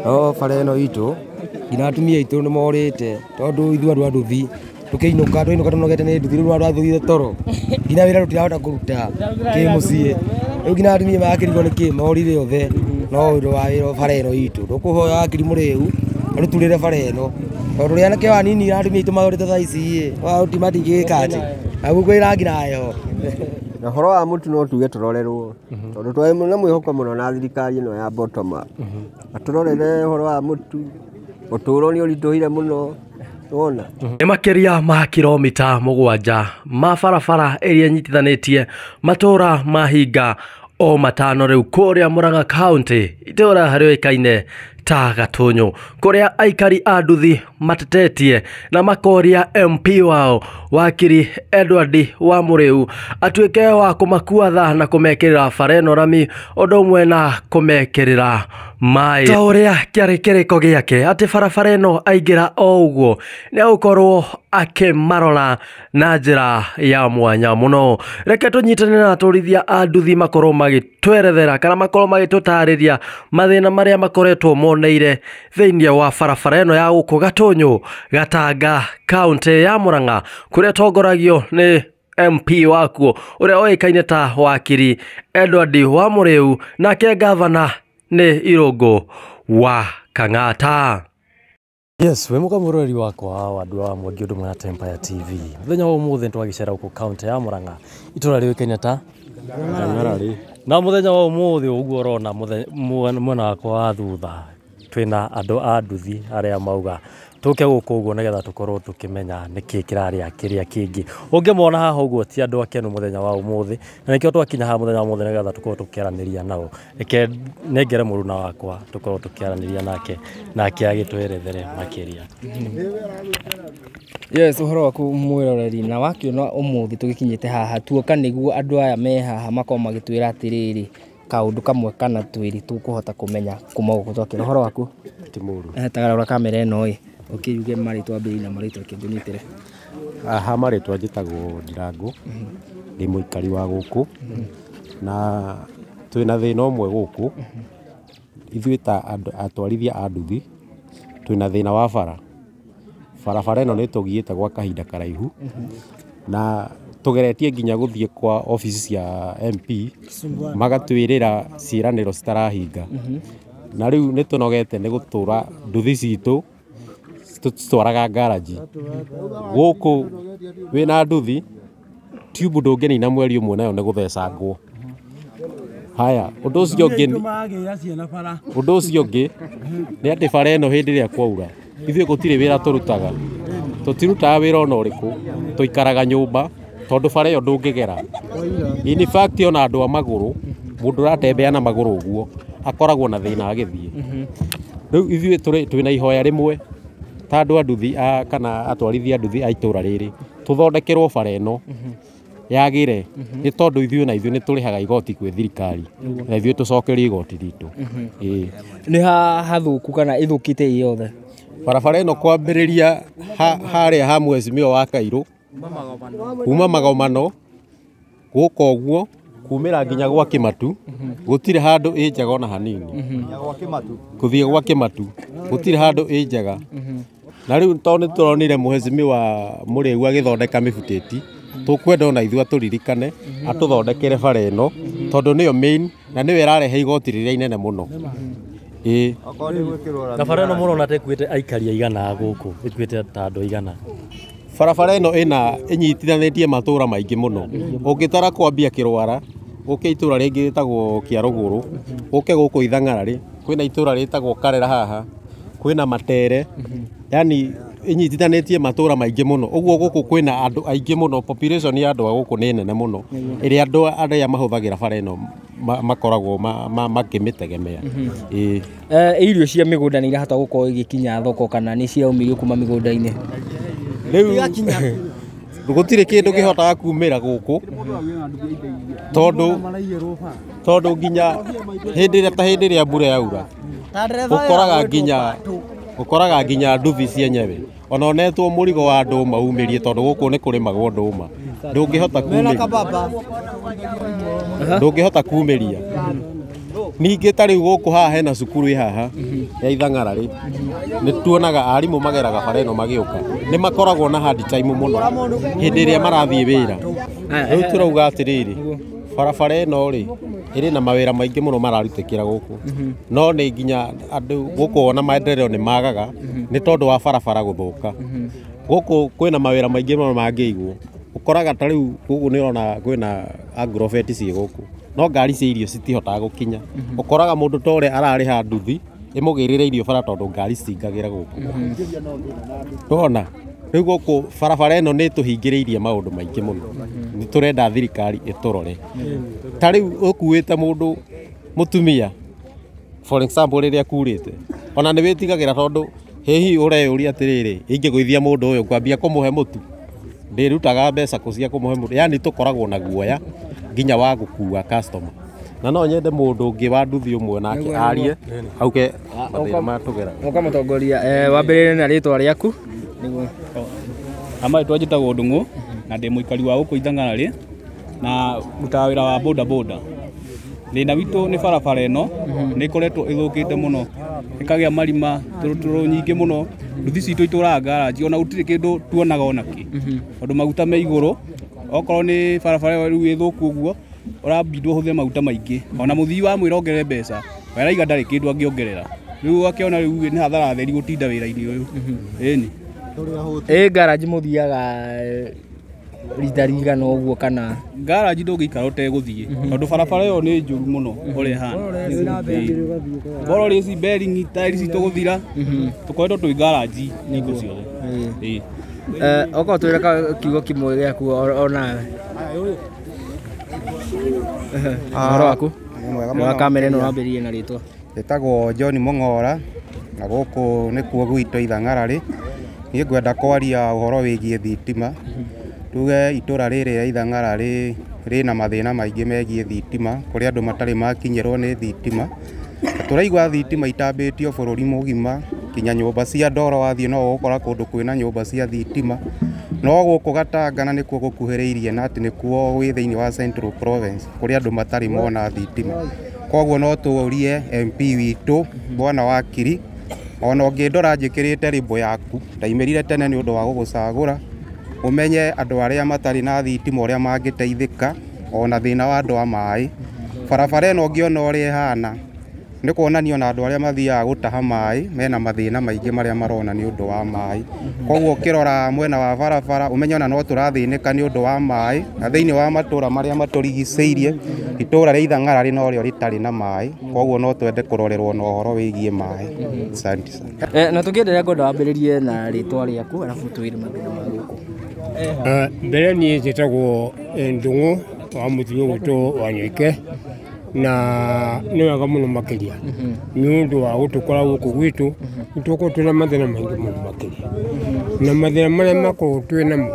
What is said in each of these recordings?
no bara ĩno itũ nginya atumia aitũ nĩ morĩte tondũ ithuĩ andũ a nduthi tũkĩinũka tũnogete nĩ nduthi rĩu andũ athũire toro nginya wĩra tũtirahota kũruta kĩmũciĩ rĩu nginya atumia makĩrigwo nĩ kĩ morire othe no ũndũ wa wĩra bara ĩno itũ tũkũhoya wakiri mũrĩu arutũrĩre bara ĩno tondũ rĩa anake anini atumia aitũ mahũrĩte thaa ici ti matingĩka atĩ agũkwĩra nginya heho na horo wa mũtu no tuge tũrorerwo tondũ twĩ na mwĩhoko mũno na thirikari ĩno ya bottom up atũrorere horo wa mũtu ũtũũro nĩ ũritũhire mũno wona nĩ makĩria ma kilomita 7 ma barabara ĩrĩa nyitithanĩtie matũũra mahinga o matano rĩu kũrĩa Murang'a County itũũra harĩoĩkaine ta Gatunyu kũrĩa aikari a nduthi matetetie na makoria MP wao wakiri Edward Wamũrĩu atuĩke wa kũmakua tha na kũmekĩrĩra bara ĩno rami ũndũ ũmwe na kũmekĩrĩra maĩ ta ũrĩa kĩarĩ kĩrĩko gĩake atĩ barabara ĩno aingĩra o ũguo nĩ agũkorwo akĩmarora na njĩra ya mwanya mũno. Reke tũnyitanĩre na atũrithia a nduthi makorwo magĩtwerethera kana makorwo magĩtũtarĩria mathĩna marĩa makoretwo moneire thĩinĩ wa barabara ĩno ya gũkũ Gatunyu Gatanga County ya Murang'a kũrĩa tongoragio nĩ MP wakuo ũrĩa oĩkaine ta wakiri Edward Wamũrĩu nake gavana nĩ Irũngũ wa Kang'ata. Yes, we mũkamũrori wakwa wa andũ a Mwangi ũndũ ũmwe na Empire TV. Mũthenya wa ũmũthĩ twagĩcera gũkũ County ya Murang'a itũũra rĩoĩkaine ta Ng'arari. Na mũthenya wa ũmũthĩ ũguo ũrona mwena wakwa wa thutha twĩna andũ a nduthi arĩa mauga tũke gũkũ ũguo nĩgetha tũkorwo tũkĩmenya nĩkĩ kĩrarĩa kĩrĩa kĩngĩ. Ũngĩmona haha ũguo ti andũ akenu mũthenya wa ũmũthĩ na nĩkĩo twakinya haha mũthenya wa ũmũthĩ nĩgetha tũkorwo tũkĩaranĩria nao. Reke nengere mũruna wakwa tũkorwo tũkĩaranĩria nake agĩtwerethere makĩria. Yes, ũhoro waku mwĩroreri na wakĩona ũmũthĩ tũgĩkinyĩte haha tuoka nĩguo andũ aya me haha makorwo magĩtwĩra atĩrĩrĩ kaũndũ kamwe kana twĩrĩ tũkũhota kũmenya kuma gũkũ twakĩra. Ũhoro waku? ti mũru Tagarũra kamera ĩno ũkĩuge marĩtwa mbere na marĩtwa kĩngĩ nyitĩre. aha marĩtwa njĩtagwo Ndirangũ ndĩ mũikari wa gũkũ na twĩna thĩna ũmwe gũkũ ithuĩ ta atwarithia a nduthi twĩna thĩna wa barabara ĩno nĩ tũgiĩte gwa kahinda karaihu na tũgeretie nginya gũthiĩ kwa ofici cia MP magatwĩrĩra ciĩranĩro citarahinga na rĩu nĩ tũnogete nĩ gũtũra nduthi citũ tũtwaraga garaji gũkũ wĩna nduthi tube ndũngĩnina mweri ũmwe nayo nĩ gũthecangwo. Haya ũndũ ũcio ũngĩ nĩ atĩ bara ĩno hĩndĩ ĩrĩa kwaura ithuĩ gũtirĩ wĩra tũrutaga tũtirutaga wĩra ona ũrĩkũ tũikaraga nyũmba tondũ bara ĩyo ndũngĩgera. In fact ona andũ a magũrũ mũndũ ũratembea na magũrũ ũguo akoragwo na thĩna agĩthiĩ. Rĩu ithuĩ twĩna ihoya rĩmwe ta andũ a nduthi kana atwarithia nduthi a itũũra rĩrĩ tũthondekerwo bara ĩno yagĩre nĩ tondũ ithuĩ nĩ tũrĩhaga igoti kwĩ thirikari na ithuĩ tũcokerio igoti ritũ. Nĩ hathũku kana ithũkĩte yothe? Barabara ĩno kwambĩrĩria harĩa ha Mheshimiwa wa Kairũ kuma Magomano gũka ũguo kumĩra nginya gwa Kĩmatu gũtirĩ handũ ĩ njega ona hanini. Gũthiĩ gwa Kĩmatu gũtirĩ handũ ĩ njega. Na rĩu tondũ nĩ tũronire Mheshimiwa Mũrĩu agĩthondeka mĩbutĩti tũkwenda ona ithuĩ atũririkane atũthondekere bara ĩno tondũ nĩyo main na nĩwe ĩrarehe igoti rĩrĩa inene mũno. Na bara ĩno mũrona tekuĩte aikari aigana gũkũ ĩkuĩte ta andũ aigana? Barabara ĩno ĩnyitithanĩtie matũũra maingĩ mũno. Ũngĩtara kwambia Kĩrwara ũke itũũra rĩngĩ rĩtagwo Kĩarũgũrũ ũke gũkũ Ithang'ararĩ kwĩna itũũra rĩtagwo Karera haha kwĩna Matere yani inyitithanĩtie matũũra maingĩ mũno. Ũguo gũkũ kwĩna andũ aingĩ mũno population ya andũ a gũkũ nĩ nene mũno ĩrĩa andũ arĩa mahũthagĩra bara ĩno makoragwo makĩmĩtegemea. Irio cia mĩgũnda nĩ irahota gũkorwo igĩkinya thoko kana nĩ ciaumirio kuma mĩgũnda-inĩ? Rĩu gũtirĩ kĩndũ kĩhotaga kumĩra gũkũ tondũ nginya hĩndĩ ĩrĩa mbura yaura ũkoraga nginya nduthi cienyewe ona onetwo mũrigo wa ndũma umĩrie tondũ gũkũ nĩ kũrĩmagwo ndũma ndũngĩhota kumĩria ningĩ tarĩ gũkũ haha hena cukuru ĩ haha ya Ithang'ara rĩ nĩ tuonaga arimũ mageraga bara ĩno magĩũka nĩ makoragwo na hard time mũno hĩndĩ ĩrĩa marathiĩ wĩra rĩu turauga atĩrĩrĩ barabara ĩno rĩ ĩrĩ na mawĩra maingĩ mũno mararutĩkĩra gũkũ no nĩ nginya andũ gũkũ ona maendeleo nĩ magaga nĩ tondũ wa barabara gũthũka gũkũ kwĩna mawĩra maingĩ mũno mangĩigwo ũkoraga ta rĩu gũkũ nĩ ũrona kwĩna agrovet ciĩ gũkũ no ngari cia irio citihotaga gũkinya ũkoraga mũndũ ta ũrĩa ararĩha nduthi ĩmũgĩrĩre irio bara tondũ ngari citingagĩra gũkũ ndona rĩu gũkũ barabara ĩno nĩ tũhingĩrĩirie maũndũ maingĩ mũno nĩ tũrenda thirikari ĩtũrore ta rĩu ũkuĩte mũndũ mũtumia for example rĩrĩa kurĩte ona nĩ wĩtigagĩra tondũ hihi ũreyũria atĩrĩrĩ ingĩgũithia mũndũ ũyũ kwambia kũmũhe mũtu ndĩrutaga mbeca cia kũmũhe mũtu yani tũkoragwo na guoya nginya wa gũkua customer na no nyende mũndũ ũngĩ wa nduthi ũmwe nake arie auke mathĩna matũgera Mũka mũtongoria wambĩrĩrie na rĩtwa rĩaku nĩguo Rĩtwa njĩtagwo Ndung'u na ndĩ mũikari wa gũkũ Ithang'ara rĩ na ndutaga wĩra wa boda boda thĩna witũ nĩ barabara ĩno nĩ ĩkoretwo ĩthũkĩte mũno ĩkagĩa marima tũrũ nyingĩ mũno nduthi citũ itũraga ngaraji ona gũtirĩ kĩndũ tuonaga onakĩ tondũ maguta me igũrũ okorwo nĩ barabara ĩyo rĩu ĩthũku ũguo ũrabindwo ũhũthĩre maguta maingĩ ona mũthii wa mwĩra ongerere mbeca weraiga ndarĩ kĩndũ angĩongerera rĩu akĩona rĩu nĩ hathara theri gũtinda wĩra-inĩ ũyũ ĩni ngaraji mũthiaga rita rigana ũguo kana ngaraji ndũngĩikara ũtegũthiĩ tondũ barabara ĩyo nĩ njũru mũno ũrĩa hana boro rĩci bearing tairi citũ gũthira tũkoretwo twĩ ngaraji nyingĩ ciothe okorwo twĩre kiugo kĩmwe gĩaku onawe ũhoro waku wa kamera ĩno wambĩrĩrie na rĩtwa Ndĩtagwo John Mũng'ora na gũkũ nĩkuo gwitũ Ithang'ara rĩ niĩ ngwenda kwaria ũhoro wĩgiĩ thitima tuge itũra rĩrĩ rĩa Ithang'ara rĩna mathĩna maingĩ megiĩ thitima kũrĩ andũ matarĩ makinyĩrwo nĩ thitima tũraigua thitima itambĩtio bũrũri mũgima kinya nyũmba cia ndoro wathiĩ no ũgũkora kũndũ kwĩna nyũmba cia thitima no gũkũ Gatanga na nĩkuo gũkuhĩrĩirie na atĩ nĩkuo wĩ thĩinĩ wa Central Province kũrĩ andũ matarĩ mona thitima koguo no tũũrie MP witũ Bwana Wakiri ona ũngĩndora njĩkĩrĩte rĩmbo yaku ndaimĩrire tene nĩ ũndũ wa gũgũcagũra ũmenye andũ arĩa matarĩ na thitima ũrĩa mangĩteithĩka ona thĩna wa andũ a maĩ barabara ĩno ũngĩona ũrĩa ĩhana nĩ kuonanio na andũ arĩa mathiaga gũtaha maĩ mena mathĩna maingĩ marĩa marona nĩ ũndũ wa maĩ koguo ũkĩrora mwena wa barabara ũmenye ona no tũrathĩnĩka nĩ ũndũ wa maĩ na thĩinĩ wa matũra marĩa matũrigicĩirie itũra rĩa Ithang'ara rĩ norĩo rĩtarĩ na maĩ koguo no twende kũrorerwo na ũhoro wĩgiĩ maĩ asante sana na tũkĩendelea ngwenda wambĩrĩrie na rĩtwa rĩaku arabu twĩre mathĩna ma gũkũ mbere niĩ njĩtagwo Ndung'u wa mũthii witũ wa Nyoike na nĩ wega mũno makĩria nĩ ũndũ wa gũtũkora gũkũ gwitũ nĩ tũkorwo twĩna mathĩna maingĩ mũno makĩria na mathĩna marĩa makoragwo twĩnamo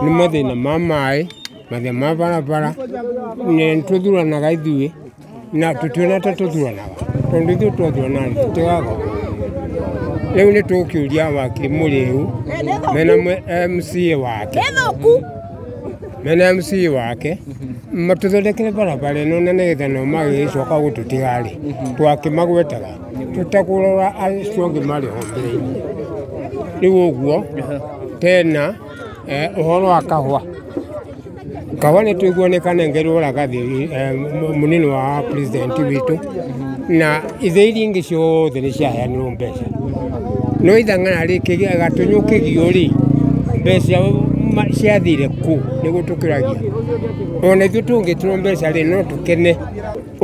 nĩ mathĩna ma maĩ mathĩna ma barabara nĩ tũthuranaga ithuĩ na tũtiona ta tũthuranaga tondũ ithuĩ twathurana tũtigaga rĩu nĩ tũkĩũria Wakiri Mũrĩu mena MCA wake matũthondekere barabara ĩno na nĩgetha no magĩcoka gũtũtigarĩ twakĩmagwetaga tũtakũrora acio angĩ marĩ ho mbere-inĩ rĩu ũguo tena ũhoro wa kahũa nĩ tũiguo nĩ kanengerwo ragathĩ mũnini wa president witũ na ithe iria ingĩ ciothe nĩ ciaheanirwo mbeca no Ithang'ara rĩ gatũnyũ kĩgio rĩ mbeca ciathire kũ nĩguo tũkĩragia ona ithuĩ tũngĩtũrwo mbeca rĩ no tũkene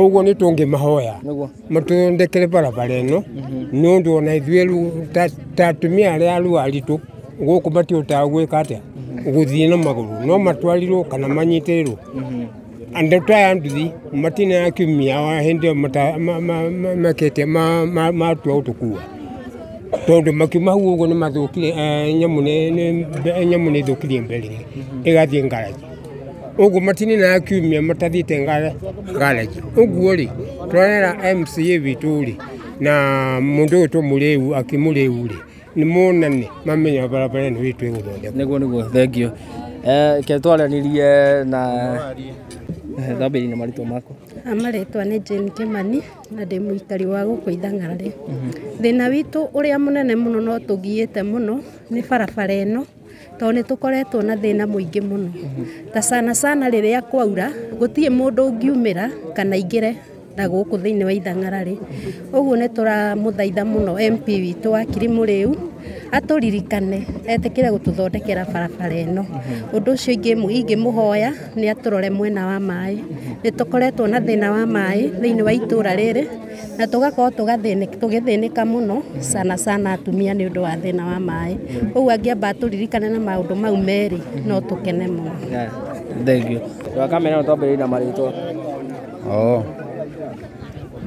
ũguo nĩ tũngĩmahoya matũthondekere barabara ĩno nĩ ũndũ ona ithuĩ rĩu ta atumia arĩa arwaritũ gũkũ matihotaga gwĩka atĩa gũthiĩ na magũrũ no matwarirwo kana manyitĩrĩrwo andũ ta aya nduthi matina kiumia wa hĩndĩ ĩyo makĩte matua gũtũkua tondũ makiuma hau ũguo nĩ mathũkire nyamũ nĩ ĩthũkirie mbere ĩgathiĩ ngaraji ũguo matininaga kiumia matathiĩte ngaraji ũguo rĩ twarera MCA witũ rĩ na mũndũ ũyũ Mũrĩu Wakiri Mũrĩu rĩ nĩ monane mamenya barabara ĩno witũ ĩgũthondekwo nĩguo thengio Ke twaranirie na thambĩri na marĩtwa mako. Amarĩtwa nĩ Jane Kimani na ndĩ mũikari wa gũkũ Ithang'ara. Thĩna witũ ũrĩa mũnene mũno no tũgiĩte mũno nĩ barabara ĩno, tondũ nĩ tũkoretwo na thĩna mũingĩ mũno. Ta sana rĩrĩa kwaura gũtirĩ mũndũ ũngiumĩra kana aingĩre na gũkũ thĩinĩ wa Ithang'ara. Ũguo nĩ tũramũthaitha mũno MP witũ wa Kirimu rĩu atũririkane etĩkĩre gũtũthondekera barabara ĩno. Ũndũ ũcio ingĩmũhoya nĩ atũrore mwena wa maĩ. Nĩ tũkoretwo na thĩna wa maĩ thĩinĩ wa itũra rĩrĩ na tũgakorwo tũgĩthĩnĩka mũno sana atumia nĩ ũndũ wa thĩna wa maĩ. Ũguo angĩamba atũririkane na maũndũ mau merĩ no tũkene mũno. Thank you. Wakamenya twambĩrĩrie na marĩtwa.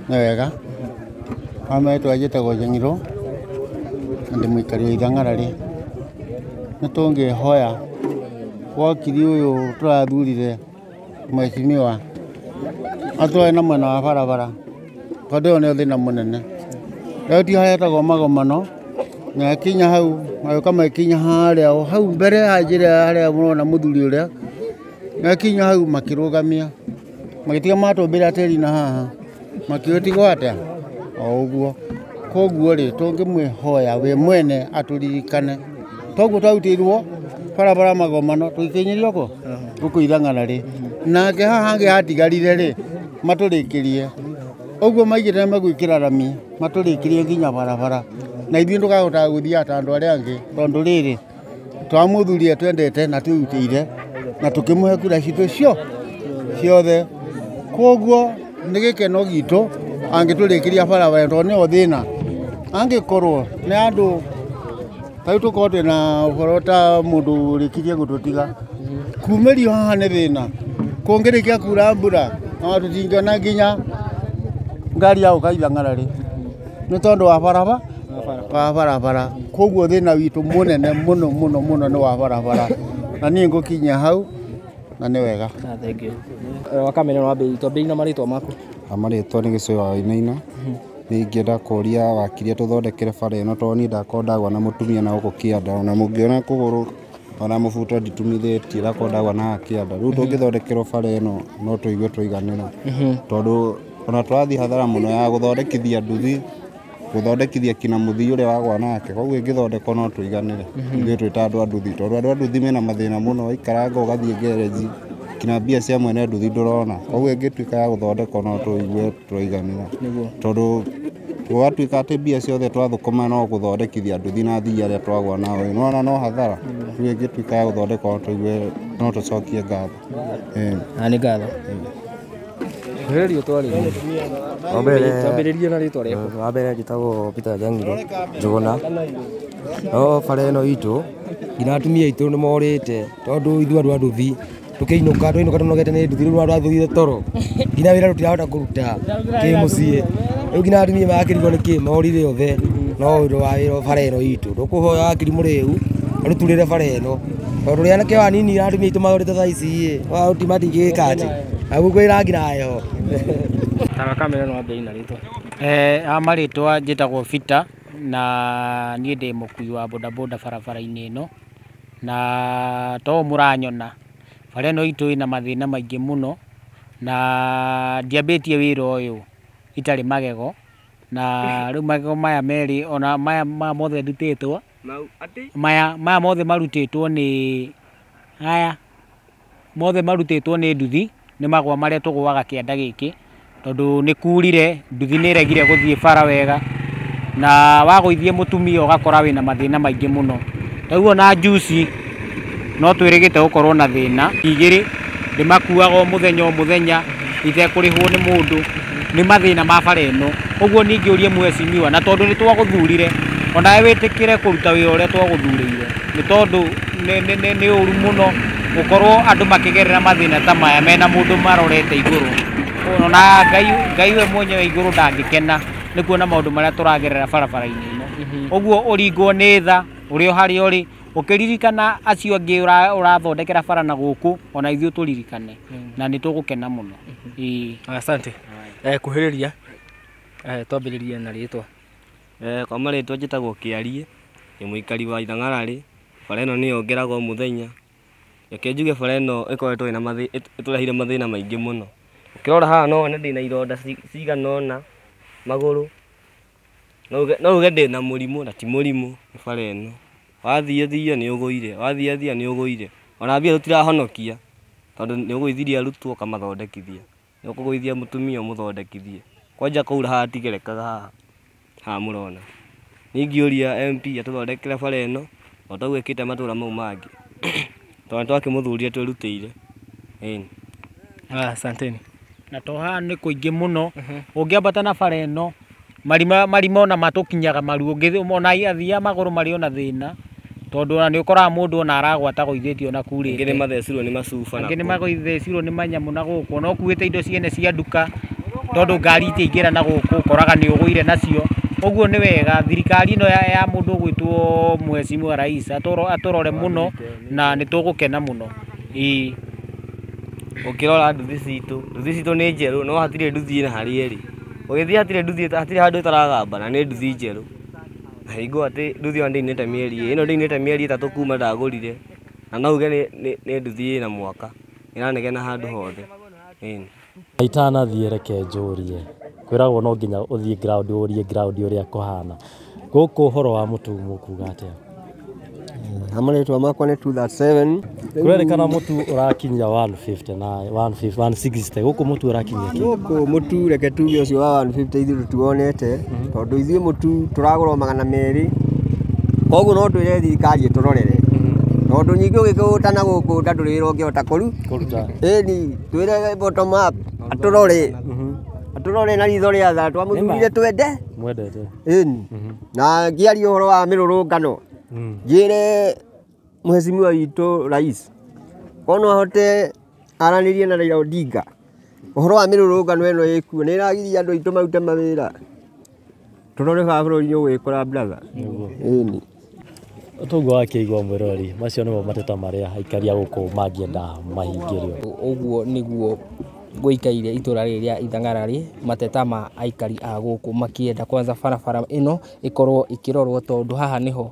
Nĩ wega. Ametwa njĩtagwo Njeng'irũ na ndĩ mũikari wa Ithang'ara. Nĩ tũngĩhoya wakiri ũyũ tũrathurire mheshimiwa atwae na mwena wa barabara, tondũ ũyũ nĩ thĩna mũnene. Rĩu ti haretagwo magomano na akinya hau magĩũka makinya harĩa hau mbere ya njĩra harĩa mũrona mũthuri ũrĩa, akinya hau makĩrũgamia magĩtiga matũmbĩra tĩri na haha makĩũtigwo atĩa o ũguo. Koguo rĩ tũngĩmwĩhoya we mwene atũririkane toguo twautĩirwo barabara magomano tũikinyĩrio kũ gũkũ Ithang'ara. Nake haha hangĩ hatigarire rĩ matũrĩkĩrie. Ũguo maigĩte megwĩkĩra rami matũrĩkĩrie nginya barabara na ithuĩ tũkahotaga gũthiĩ ta andũ arĩa angĩ, tondũ rĩrĩ twamũthurire twendete na twĩrutĩire na tũkĩmũhe kura citũ ciothe. Koguo nĩ gĩkeno gitũ angĩtũrĩkĩria barabara tondũ nĩyo thĩna. Angĩkorwo nĩ andũ tarĩu tũkorwo twĩna ũhoro ta mũndũ ũrĩkirie gũtũtiga, kumĩrio haha nĩ thĩna. Kũngĩrĩkia kura mbura no tũtingĩona nginya ngari ya gũka Ithang'ara nĩ tondũ wa barabara. Koguo thĩna witũ mũnene mũno nĩ wa barabara na niĩ ngũkinyia hau na nĩ wega. Thank you. Wakamenya twambĩrĩrie na marĩtwa maku. Amarĩtwa nĩ Gĩcũĩ wa Wainaina. Nĩ ingĩenda kũria wakiri tũthondekere bara ĩno tondũ niĩ ndakorwo ndagwa na mũtumia na gũkũ Kĩanda, ona mũngĩona kũgũrũ ona mũbuto nditumithĩtie ndakorwo ndagwa na Kĩanda. Rĩu tũngĩthondekerwo bara ĩno no tũigue tũiganĩra, tondũ ona tũrathiĩ hathara mũno ya gũthondekithia nduthi, gũthondekithia kinya mũthii ũrĩa wagwa nake. Koguo ĩngĩthondekwo no tũiganĩre ithuĩ twĩ ta andũ a nduthi, tondũ andũ a nduthi mena mathĩna mũno. Waikaranga ũgathiĩ gereji kinya mbia cia mwene nduthi ndũrona. Koguo ĩngĩtuĩka ya gũthondekwo no tũigue tũiganĩra, tondũ gũgatuĩka atĩ mbia ciothe twathũkũma no gũthondekithia nduthi na athii arĩa twagwa nao, nĩwona no hathara. Rĩu ĩngĩtuĩka ya gũthondekwo no tũigue no tũcokie ngatho. Nĩ ngatho. Twambĩrĩrie na rĩtwa rĩaku. Wa mbere njĩtagwo Peter Njeng'irũ Njũgũna. No bara ĩno itũ nginya atumia aitũ nĩ morĩte, tondũ ithuĩ andũ a nduthi tũkĩinũka tũnogete nĩ nduthi, rĩu andũ athuthire toro nginya wĩra tũtirahota kũruta kĩ mũciĩ. Rĩu nginya atumia makĩrigwo nĩ kĩ morire othe no ũndũ wa wĩra bara ĩno itũ. Tũkũhoya wakiri mũrĩu arũturĩre bara ĩno, tondũ rĩa anake anini atumia aitũ magũrĩte thaa ici ti matingĩgĩka atĩ agũkwĩra nginya heho. Wakamenya twambĩrĩrie na rĩtwa. Amarĩtwa njĩtagwo Peter na niĩ ndĩ mũkui wa bodaboda barabara-inĩ ĩno, na to mũranyona bara ĩno itũ ĩna mathĩna maingĩ mũno, na ndiambĩtie wĩra ũyũ itarĩ magego, na rĩu magego maya merĩ ona maya mothe ndutĩtwo, maya mothe marutĩtwo nĩ mothe marutĩtwo nĩ nduthi, nĩ magwa marĩa tũgũaga kĩanda gĩkĩ, tondũ nĩ kurire nduthi nĩ ĩregire gũthiĩ bara wega, na wagũithie mũtumia ũgakora wĩna mathĩna maingĩ mũno. Rĩu ona njuci no twĩrĩgĩte gũkorwo na thĩna igĩrĩ, ndĩmakuaga o mũthenya itekũrĩhwo nĩ mũndũ, nĩ mathĩna ma bara ĩno. Ũguo ningĩ ũrie mheshimiwa, na tondũ nĩ twagũthurire onawe wĩtĩkĩre kũruta wĩra ũrĩa twagũthurĩire, nĩ tondũ nĩ ũru mũno gũkorwo andũ makĩgerera mathĩna ta maya mena mũndũ marorete igũrũ. Ona Ngai we mwenyewe igũrũ ndangĩkena nĩ kuona maũndũ marĩa tũragerera barabara-inĩ ĩno. Ũguo ũringwo nĩ tha ũrĩ o harĩa ũrĩ, ũkĩririkana acio angĩ ũrathondekera bara na gũkũ, ona ithuĩ tũririkane na nĩ tũgũkena mũno. Asante. Kuhĩrĩria twambĩrĩrie na rĩtwa. Kwa marĩtwa njĩtagwo Kĩarie, nĩ mũikari wa Ithang'ara. Bara ĩno nĩ yongeragwo mũthenya reke njuge bara ĩno ĩkoretwo ĩtũrehire mathĩna maingĩ mũno. Ũkĩrora haha no wone ndĩna ironda cigana ũna magũrũ, no uge ndĩna mũrimũ na ti mũrimũ nĩ bara ĩno. Wathiathia nĩ ũgũire, wathiathia nĩ ũgũire, ona mbia tũtirahonokia tondũ nĩ ũgũithirie arutwo ũkamathondekithia, nĩ ũkũgũithia mũtumia ũmũthondekithie, kwanja kwaura haha tigerekaga haha mũrona. Ningĩũria MP atũthondekere bara ĩno o ta ũguo ĩkĩte matũra mau mangĩ tondũ nĩtwakĩmũthurire twĩrutĩire. Asanteni. Na to haha nĩ kũingĩ mũno, ũngĩambata na bara ĩno marima ona matũkinyaga maru, ona athia magũrũ marĩ ona thĩna tondũ ona nĩ ũkoraga mũndũ ona aragwata gũithĩtio na kurĩte. Angĩ nĩ mathecirwo nĩ macuba, angĩ nĩ mathecirwo nĩ manyamũ na gũkũ, no ũkuĩte indo ciene cia nduka tondũ ngari itingĩra na gũkũ ũkoraga nĩ ũgũire nacio. Ũguo nĩ wega thirikari ĩno ya mũndũ ũgwĩtwo Mheshimiwa Rais atũrore mũno na nĩ tũgũkena mũno. Ũkĩrora nduthi citũ nĩ njerũ no hatirĩ nduthi ĩna harĩa ĩrĩ. Ũgĩthiĩ hatirĩ handũ ĩtaragamba na nĩ nduthi njerũ. Na hingo atĩ nduthi ĩyo ndĩinĩte mĩeri ĩno ndĩinĩte mĩeri 3 kuma ndagũrire, na no uge nĩ nduthi ĩna mwaka ĩranegena handũ hothe. Itanathiĩ reke njũrie, kwĩragwo no nginya ũthiĩ ground ũrie ground ũrĩa kũhana. Gũkũ ũhoro wa mũtu mũkuga atĩa? Amarĩtwa makwa nĩ 237. Kũrerĩkana mũtu ũrakinyia 150 na 160. Gũkũ mũtu ũrakinyia kĩ? Gũkũ mũtu reke tuge ũcio wa 150 ithuĩ tuonete tondũ ithuĩ mũtu tũragũrwo 200. Koguo no twĩre thirikari ĩtũrorere tondũ nyingĩ ũgĩkĩũta na gũkũ ta ndũrĩ wĩra ũngĩhota kũruta. Ĩni twĩre bottom up atũrore na ritho rĩa tha twamũthurire twende mwendete. Ĩni na ngĩaria ũhoro wa mĩrũrũngano njĩre Mheshimiwa witũ Rais ono ahote aranĩrie na Raila Odinga ũhoro wa mĩrũrũngano ĩno ĩkuo nĩ ĩragiria andũ aitũ marute mawĩra tũrore kana bũrũri ũgwĩkora brother. Ĩni Ũtongo wakĩigua mwĩrori macio nĩmo mateta marĩa aikari a gũkũ mangĩenda mahingĩrio. Ũguo nĩguo gũikaire itũra rĩrĩ rĩa Ithang'ara mateta ma aikari a gũkũ makĩenda kwanza barabara ĩno ĩkorwo ĩkĩrorwo tondũ haha nĩho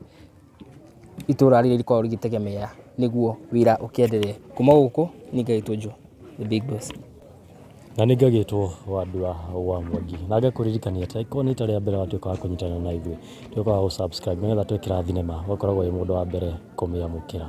itũra rĩrĩ rĩkoragwo rĩgĩtegemea nĩguo wĩra ũkĩendelee. Kuma gũkũ nĩ ngaitwo Joe the big boss. Na nĩ ngagĩtwo Wandua wa Mwangi na ngakũririkania atĩ angĩkorwo nĩ rita rĩa mbere watuĩka wa kũnyitanĩra na ithuĩ tuĩkaga gũ subscribe nĩgetha twĩkĩra thinema ũgakoragwo wĩ mũndũ wa mbere kũmĩamũkĩra.